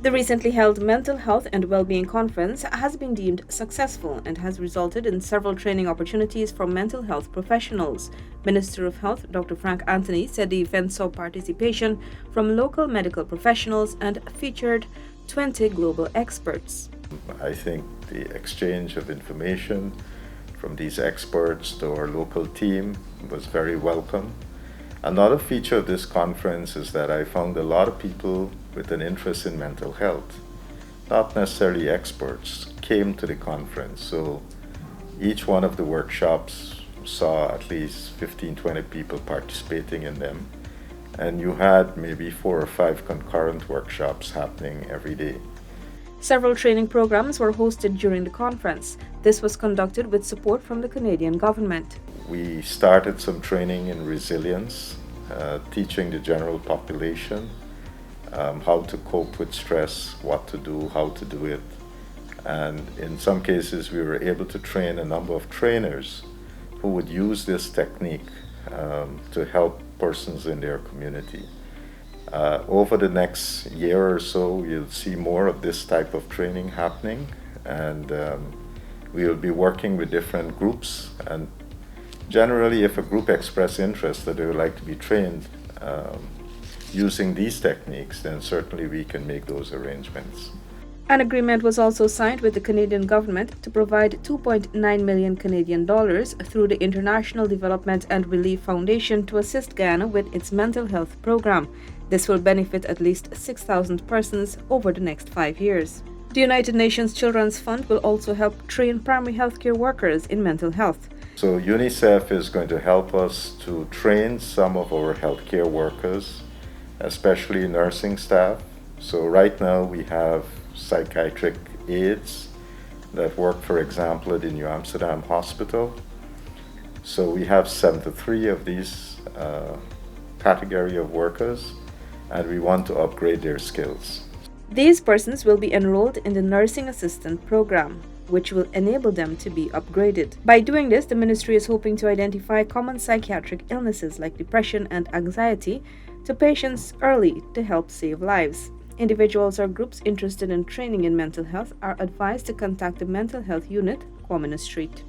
The recently held Mental Health and Wellbeing Conference has been deemed successful and has resulted in several training opportunities for mental health professionals. Minister of Health Dr. Frank Anthony said the event saw participation from local medical professionals and featured 20 global experts. I think the exchange of information from these experts to our local team was very welcome. Another feature of this conference is that I found a lot of people with an interest in mental health, not necessarily experts, came to the conference. So each one of the workshops saw at least 15-20 people participating in them. And you had maybe 4 or 5 concurrent workshops happening every day. Several training programs were hosted during the conference. This was conducted with support from the Canadian government. We started some training in resilience, teaching the general population how to cope with stress, what to do, how to do it. And in some cases, we were able to train a number of trainers who would use this technique to help persons in their community. Over the next year or so, you'll see more of this type of training happening, and we will be working with different groups. And generally, if a group expresses interest that they would like to be trained using these techniques, then certainly we can make those arrangements. An agreement was also signed with the Canadian government to provide 2.9 million Canadian dollars through the International Development and Relief Foundation to assist Guyana with its mental health program. This will benefit at least 6,000 persons over the next 5 years. The United Nations Children's Fund will also help train primary healthcare workers in mental health. So UNICEF is going to help us to train some of our healthcare workers, especially nursing staff. So right now we have psychiatric aides that work, for example, at the New Amsterdam Hospital. So we have 73 of these category of workers, and we want to upgrade their skills. These persons will be enrolled in the Nursing Assistant Program, which will enable them to be upgraded. By doing this, the ministry is hoping to identify common psychiatric illnesses like depression and anxiety to patients early to help save lives. Individuals or groups interested in training in mental health are advised to contact the Mental Health Unit, Quamina Street.